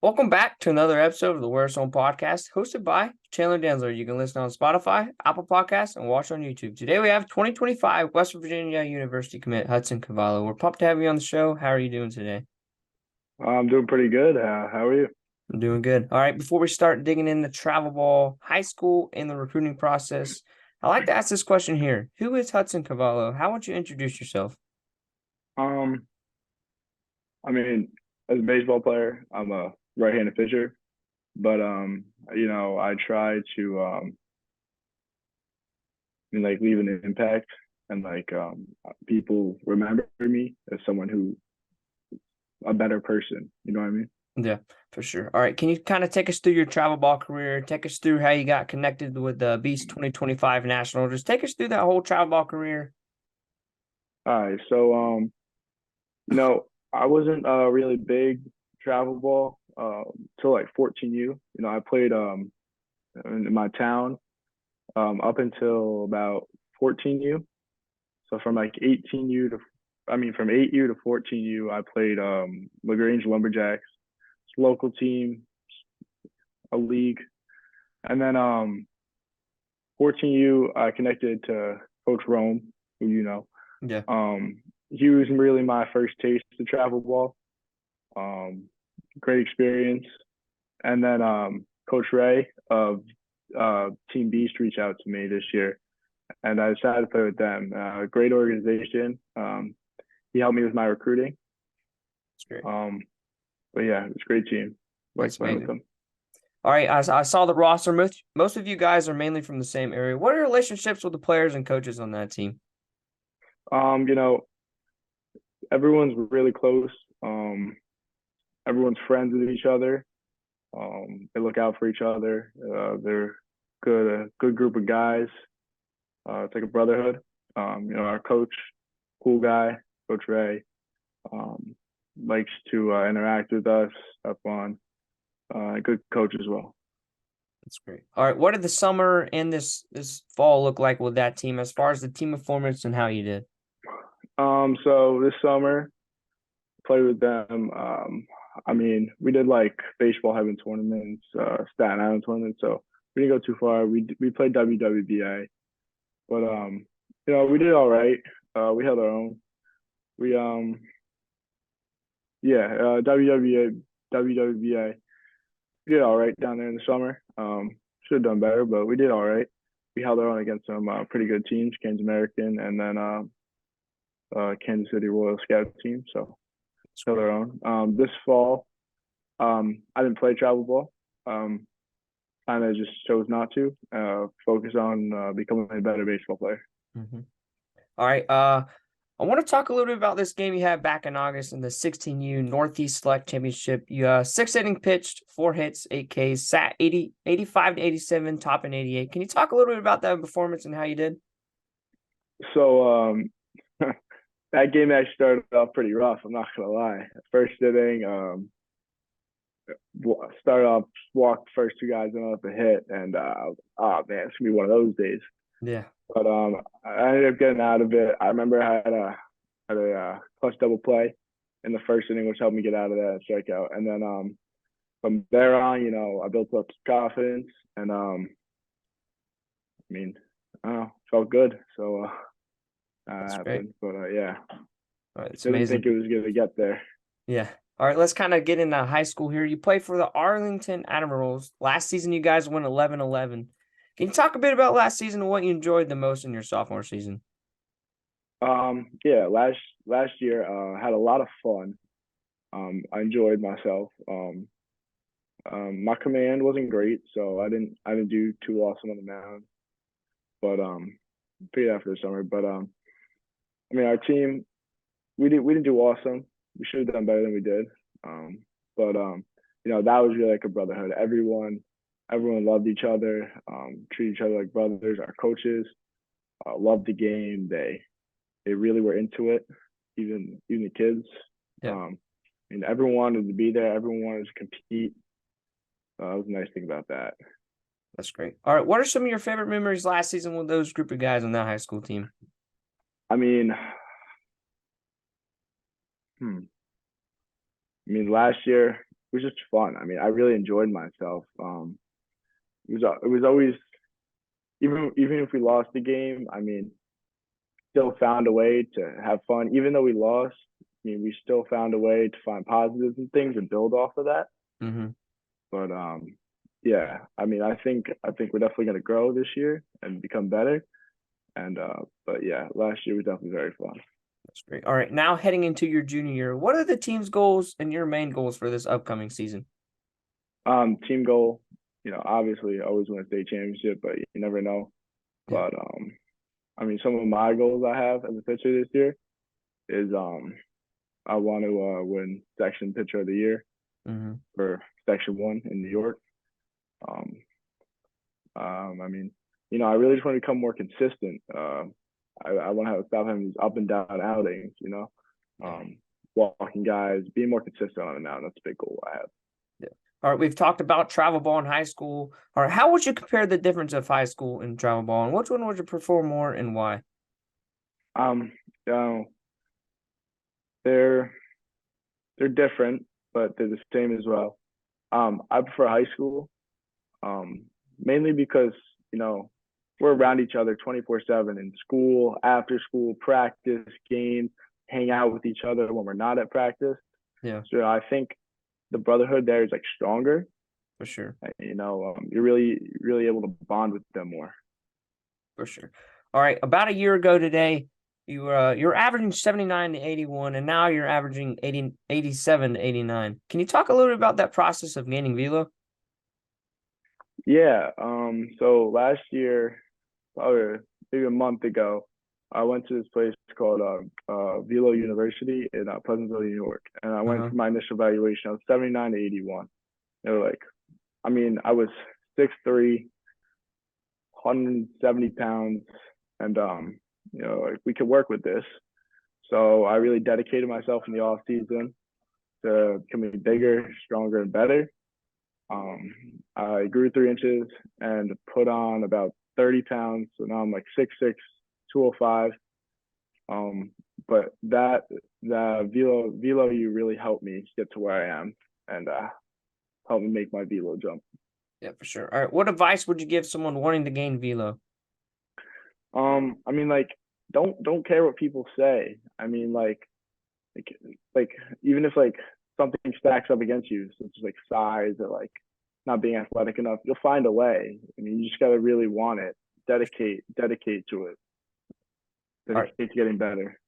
Welcome back to another episode of the Where's Home podcast, hosted by Chandler Dantzler. You can listen on Spotify, Apple Podcasts, and watch on YouTube. Today we have 2025 West Virginia University commit Hudson Cavallo. We're pumped to have you on the show. How are you doing today? I'm doing pretty good. How are you? I'm doing good. All right, before we start digging into travel ball, high school, and the recruiting process, I like to ask this question here. Who is Hudson Cavallo? How would you introduce yourself? Um, I mean, as a baseball player, I'm a right-handed pitcher, but I try to like leave an impact and people remember me as someone who a better person. You know what I mean? Yeah, for sure. All right. Can you kind of take us through your travel ball career? Take us through how you got connected with the Beast 2025 National. Just take us through that whole travel ball career. All right. So I wasn't really big travel ball till like 14U. I played in my town up until about 14U. So from like 18U to, from 8U to 14U, I played LaGrange Lumberjacks, local team, a league, and then 14U I connected to Coach Rome, who you know. Yeah. He was really my first taste of travel ball. Great experience, and then Coach Ray of Team Beast reached out to me this year, and I decided to play with them. Great organization. He helped me with my recruiting. That's great. But yeah, it's a great team. That's Playing with amazing. them. All right. I saw the roster. Most of you guys are mainly from the same area. What are your relationships with the players and coaches on that team? Um, you know, Everyone's really close. Everyone's friends with each other. They look out for each other. They're good, a good group of guys. It's like a brotherhood. Our coach, cool guy, Coach Ray, um, likes to interact with us, have fun. Good coach as well. That's great. All right. What did the summer and this fall look like with that team as far as the team performance and how you did? So this summer, played with them. We did like baseball heaven tournaments, Staten Island tournaments. So we didn't go too far. We played WWBA, but we did all right. We held our own. We yeah, WWBA. We did all right down there in the summer. Should have done better, but we did all right. We held our own against some pretty good teams, Kansas American, and then Kansas City Royal Scout team. So held our own. This fall, I didn't play travel ball. Kind of just chose not to. Focus on becoming a better baseball player. Mm-hmm. All right. I want to talk a little bit about this game you had back in August in the 16U Northeast Select Championship. You 6 inning pitched, 4 hits, 8 Ks, sat 85 to 87, top in 88. Can you talk a little bit about that performance and how you did? So that game actually started off pretty rough. I'm not gonna lie. First inning, started off, walked first two guys in off a hit, and oh man, it's gonna be one of those days. Yeah. But I ended up getting out of it. I remember I had a clutch double play in the first inning, which helped me get out of that strikeout. And then from there on, I built up some confidence, and I don't know, felt good. So That's great. happened, but yeah, All right. It's didn't think amazing. it was gonna get there. Yeah. All right. Let's kind of get into high school here. You played for the Arlington Admirals. Last season, you guys went 11-11. Can you talk a bit about last season and what you enjoyed the most in your sophomore season? Yeah, last year had a lot of fun. I enjoyed myself. My command wasn't great, so I didn't do too awesome on the mound, but paid after the summer. But our team we didn't do awesome. We should have done better than we did. But that was really like a brotherhood. Everyone loved each other, treated each other like brothers. Our coaches loved the game. They really were into it. Even the kids. Yeah. Everyone wanted to be there. Everyone wanted to compete. That was a nice thing about that. That's great. All right. What are some of your favorite memories last season with those group of guys on that high school team? I mean, hmm. Last year was just fun. I mean, I really enjoyed myself. It was always, even if we lost the game, I mean, still found a way to have fun. Even though we lost, I mean, we still found a way to find positives and things and build off of that. Mm-hmm. But yeah, I mean, I think we're definitely gonna grow this year and become better. And but yeah, last year was definitely very fun. That's great. All right, now heading into your junior year, what are the team's goals and your main goals for this upcoming season? Team goal, obviously always win a state championship, but you never know. Yeah. But I mean, some of my goals I have as a pitcher this year is I want to win section pitcher of the year Mm-hmm. for section 1 in New York. Um, I mean, I really just want to become more consistent. I want to stop having these up and down outings, walking guys, being more consistent on the mound. That's a big goal I have. Yeah. All right, we've talked about travel ball in high school. All right, how would you compare the difference of high school and travel ball, and which one would you prefer more and why? You know, they're they're different, but they're the same as well. I prefer high school, mainly because we're around each other 24/7 in school, after school, practice, games, hang out with each other when we're not at practice. Yeah, So I think the brotherhood there is like stronger. for sure. You're really able to bond with them more. For sure. All right, about a year ago today, you're averaging 79 to 81, and now you're averaging 80, 87 to 89. Can you talk a little bit about that process of gaining velo? Yeah. So last year, probably maybe a month ago, I went to this place called Velo University in Pleasantville, New York, and I went Uh-huh. for my initial evaluation. I was 79 to 81. They were like, I mean, I was 6'3", 170 pounds, and like we could work with this. So I really dedicated myself in the off season to becoming bigger, stronger, and better. I grew 3 inches and put on about 30 pounds. So now I'm like 6'6", 205. But the velo you really helped me get to where I am and helped me make my velo jump. Yeah, for sure. All right, what advice would you give someone wanting to gain velo? I mean, like, don't care what people say. I mean, like, like even if like something stacks up against you, such as like size or like not being athletic enough, you'll find a way. I mean, you just gotta really want it. Dedicate to it. All right, Dedicate to getting better.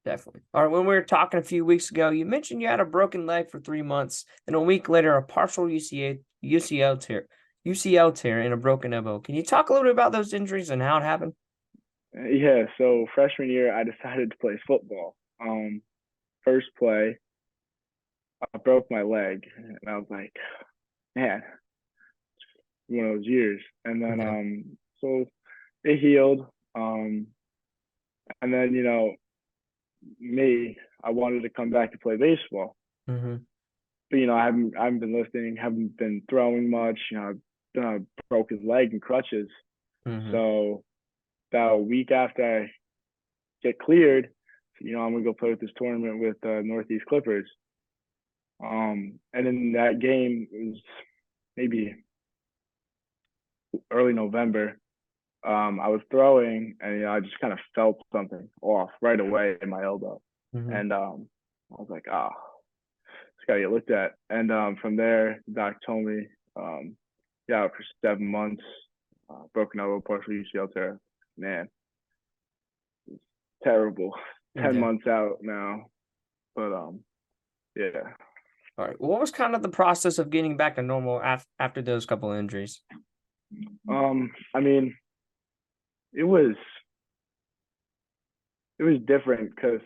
definitely. All right, when we were talking a few weeks ago, you mentioned you had a broken leg for 3 months, and a week later, a partial UCL tear, and a broken elbow. Can you talk a little bit about those injuries and how it happened? Yeah. So freshman year, I decided to play football. First play, I broke my leg, and I was like, man, one of those years. And then Yeah. so it healed. And then I wanted to come back to play baseball. Mm-hmm. But I haven't been lifting, haven't been throwing much. I broke his leg and crutches. Mm-hmm. So about a week after I get cleared, I'm gonna go play with this tournament with Northeast Clippers. And in that game, it was maybe early November. I was throwing, and I just kind of felt something off right away in my elbow, Mm-hmm. and I was like, just gotta get looked at. And from there, the doc told me, yeah, for 7 months, broken elbow, partial UCL tear. Man, it's terrible. ten Yeah. months out now, but yeah. All right. What was kind of the process of getting back to normal after those couple of injuries? I mean, it was different because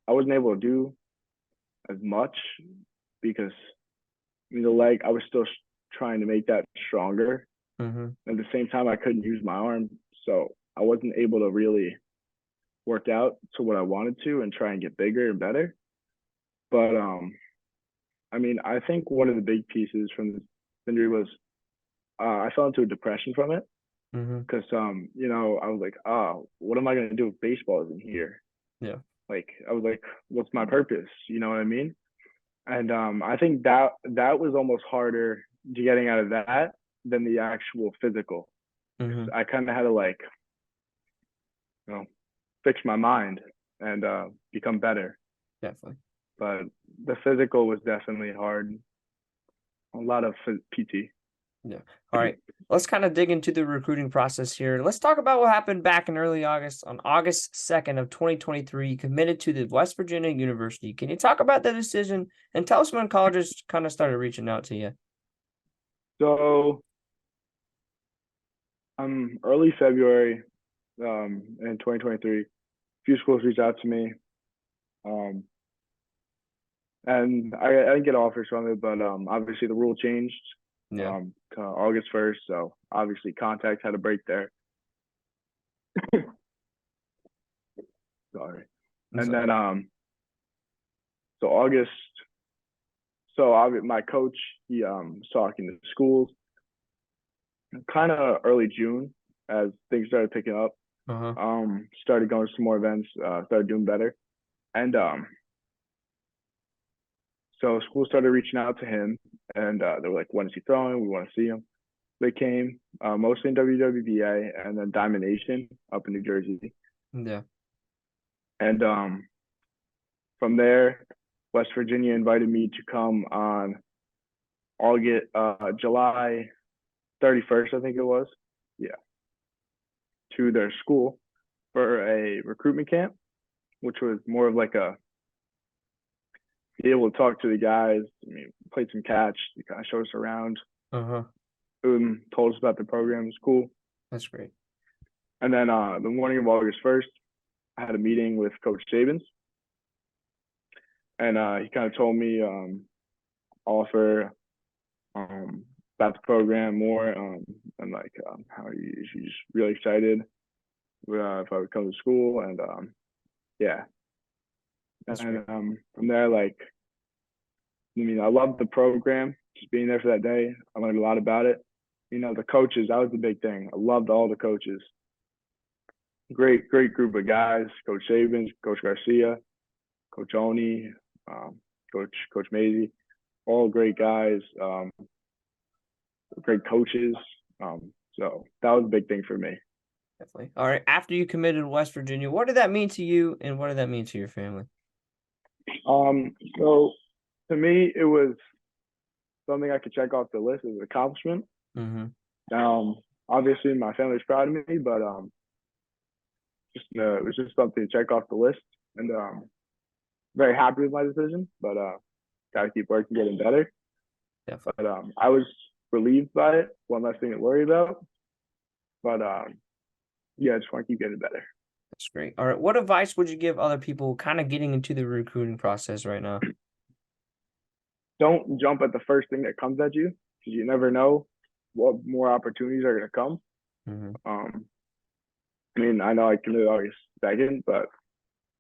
I wasn't able to do as much because the leg I was still trying to make that stronger. Mm-hmm. At the same time, I couldn't use my arm, so I wasn't able to really work out to what I wanted to and try and get bigger and better. But I mean, I think one of the big pieces from this injury was I fell into a depression from it Mm-hmm. because I was like, what am I gonna do if baseball isn't here? Yeah. Like I was like, what's my purpose? You know what I mean? And I think that was almost harder to getting out of that than the actual physical. Mm-hmm. I kind of had to like, you know, fix my mind and become better. Definitely. But the physical was definitely hard. A lot of PT. Yeah. All right. Let's kind of dig into the recruiting process here. Let's talk about what happened back in early August. On August 2nd of 2023, you committed to the West Virginia University. Can you talk about the decision and tell us when colleges kind of started reaching out to you? So early February in 2023, a few schools reached out to me. Um, and I didn't get offers from it, but obviously the rule changed Yeah. to August 1st. So obviously contacts had a break there. Sorry. And So, then so August, so my coach, he was talking to schools kind of early June as things started picking up. uh-huh. Started going to some more events, started doing better. And so schools started reaching out to him, and they were like, "When is he throwing? We want to see him." They came mostly in WWBA and then Diamond Nation up in New Jersey. Yeah. And from there, West Virginia invited me to come on July 31st, I think it was. Yeah, to their school for a recruitment camp, which was more of like a be able to talk to the guys. I mean, played some catch. They kind of showed us around. Uh-huh. Told us about the program. It was cool. That's great. And then the morning of August 1st, I had a meeting with Coach Sabins, and he kind of told me offer about the program more, and like how he's really excited if I would come to school, and yeah. That's And great. from there, like, I mean, I loved the program. Just being there for that day, I learned a lot about it. You know, the coaches, that was the big thing. I loved all the coaches. Great group of guys. Coach Sabins, Coach Garcia, Coach Oni, Coach Maisie, all great guys, great coaches. So that was a big thing for me. Definitely. All right. After you committed to West Virginia, what did that mean to you and what did that mean to your family? So to me, it was something I could check off the list as an accomplishment. Mm-hmm. Obviously, my family's proud of me, but it was just something to check off the list, and very happy with my decision. But gotta keep working, getting better. Definitely. But I was relieved by it. One less thing to worry about. But yeah, I just want to keep getting better. That's great. All right. What advice would you give other people kind of getting into the recruiting process right now? Don't jump at the first thing that comes at you because you never know what more opportunities are going to come. Mm-hmm. I mean, I know I committed August 2nd, but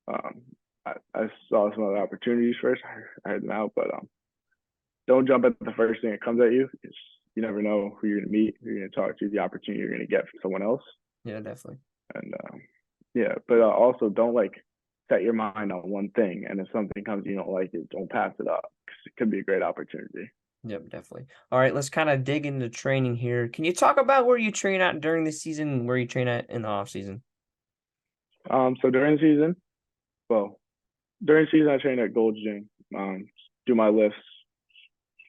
I saw some other opportunities first. I heard them out, but don't jump at the first thing that comes at you because you never know who you're going to meet, who you're going to talk to, the opportunity you're going to get from someone else. Yeah, definitely. And yeah, but also don't like set your mind on one thing, and if something comes you don't like it, don't pass it up because it could be a great opportunity. Yep, definitely. All right, let's kind of dig into training here. Can you talk about where you train at during the season and where you train at in the off season? So during the season, well, during the season I train at Gold's Gym. Do my lifts,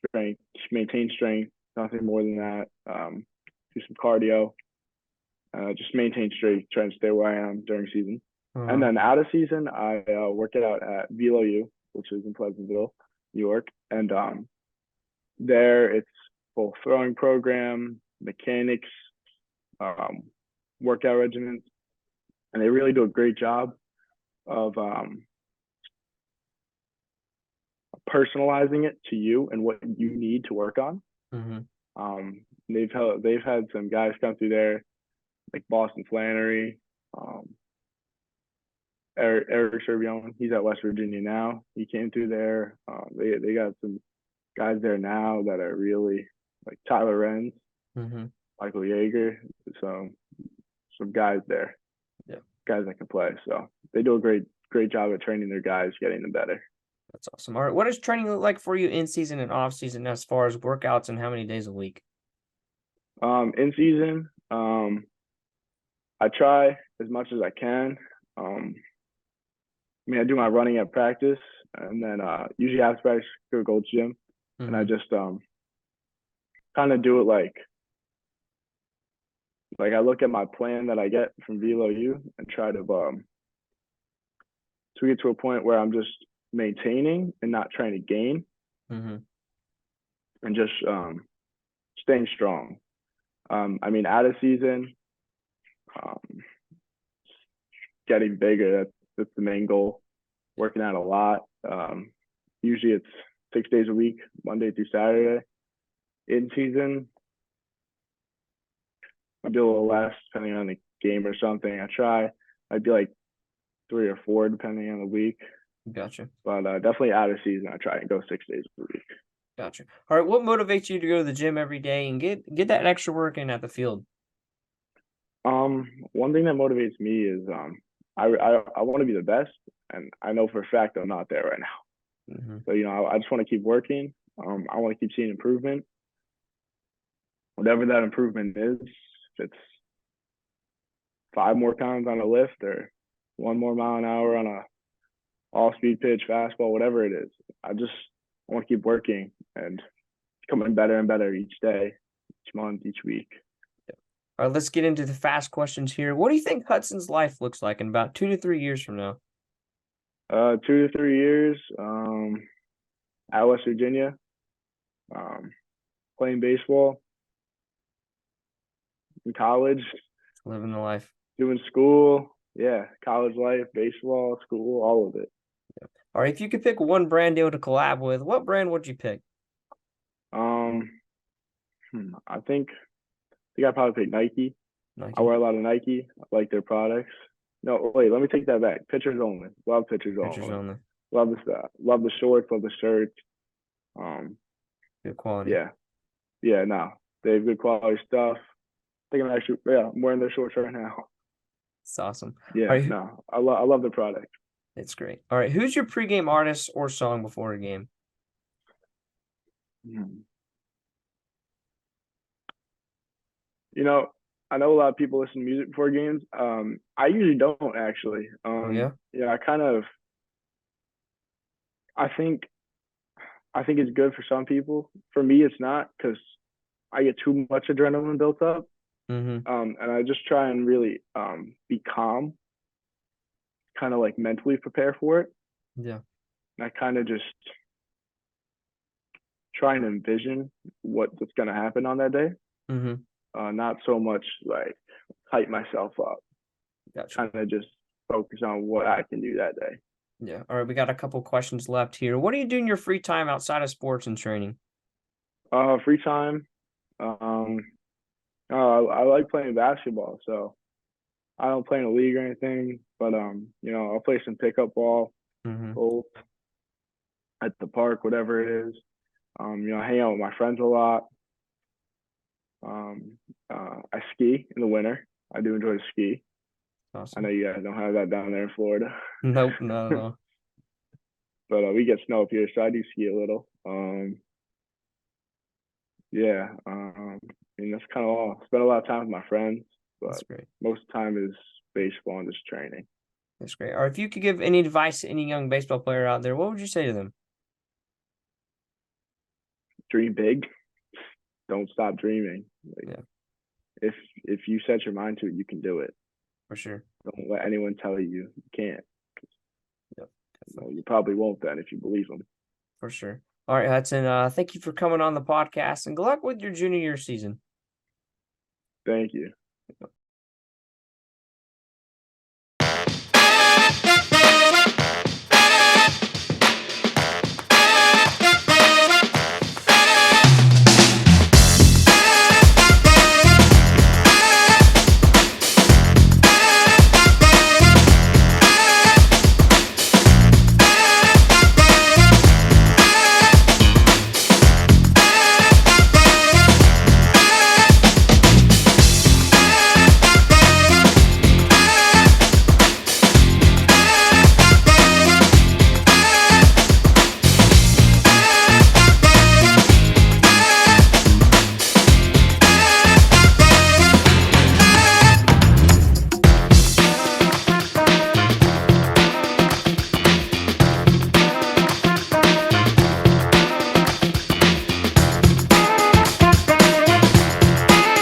strength, maintain strength, nothing more than that. Do some cardio, just maintain strength, try and stay where I am during season. And then out of season, I work it out at Velo U, which is in Pleasantville, New York. And there it's full throwing program, mechanics, workout regimens, and they really do a great job of personalizing it to you and what you need to work on. They've had some guys come through there, like Boston Flannery, Eric Servione. He's at West Virginia now. He came through there. They got some guys there now that are really like Tyler Renz, Michael Yeager. So some guys there, Yeah. guys that can play. So they do a great job at training their guys, getting them better. That's awesome. All right. What does training look like for you in season and off season as far as workouts and how many days a week? In season, I try as much as I can. I do my running at practice, and then usually after practice, go to Gold's Gym, and I Mm-hmm. just kind of do it like I look at my plan that I get from Velo U and try to get to a point where I'm just maintaining and not trying to gain, Mm-hmm. and just staying strong. Out of season, um, getting bigger. That's the main goal. Working out a lot. Usually it's 6 days a week, Monday through Saturday. In season, I do a little less depending on the game or something. I try. I'd be like 3 or 4 depending on the week. Gotcha. But definitely out of season, I try and go 6 days a week. Gotcha. All right. What motivates you to go to the gym every day and get that extra work in at the field? One thing that motivates me is I want to be the best, and I know for a fact I'm not there right now. Mm-hmm. So I just want to keep working. I want to keep seeing improvement, whatever that improvement is. If it's 5 more pounds on a lift or 1 more mile an hour on a all-speed pitch, fastball, whatever it is. I want to keep working and becoming better and better each day, each month, each week. All right, let's get into the fast questions here. What do you think Hudson's life looks like in about 2 to 3 years from now? 2 to 3 years, at West Virginia, playing baseball, in college, Living the life. doing school. Yeah, college life, baseball, school, all of it. All right, if you could pick one brand deal to collab with, what brand would you pick? Um, I think I'd probably pick Nike. I Nike. wear a lot of Nike. I like their products. No, wait, let me take that back. Pitchers only. Love pitchers Pictures only. only. Love the stuff. Love the shorts. Love the shirts. Good quality. Yeah, yeah. No, they have good quality stuff. I think I'm wearing their shorts right now. It's awesome. All Yeah, right, no, I love the product. it's great. All right, who's your pregame artist or song before a game? Hmm. You know, I know a lot of people listen to music before games. I usually don't actually. Oh yeah. Yeah, I think it's good for some people. For me, it's not because I get too much adrenaline built up. Mm-hmm. And I just try and really be calm, kind of like mentally prepare for it. Yeah. And I kind of just try and envision what's going to happen on that day. Mm-hmm. Not so much like hype myself up. Gotcha. Kind of just focus on what I can do that day. Yeah. All right, we got a couple questions left here. What do you do in your free time outside of sports and training? Free time. I like playing basketball, so I don't play in a league or anything, but I'll play some pickup ball, Mm-hmm. goal at the park, whatever it is. I hang out with my friends a lot. I ski in the winter. I do enjoy to ski. I Awesome. know you guys don't have that down there in Florida, Nope, not at all. but we get snow up here, so I do ski a little. Yeah, that's kind of all. Spend a lot of time with my friends, That's but great. most of the time is baseball and just training. That's great. Or if you could give any advice to any young baseball player out there, what would you say to them? Dream big. Don't stop dreaming. Yeah, If you set your mind to it, you can do it. for sure. Don't let anyone tell you you can't. Yep, So you probably won't then if you believe them. for sure. All right, Hudson. Thank you for coming on the podcast and good luck with your junior year season. Thank you.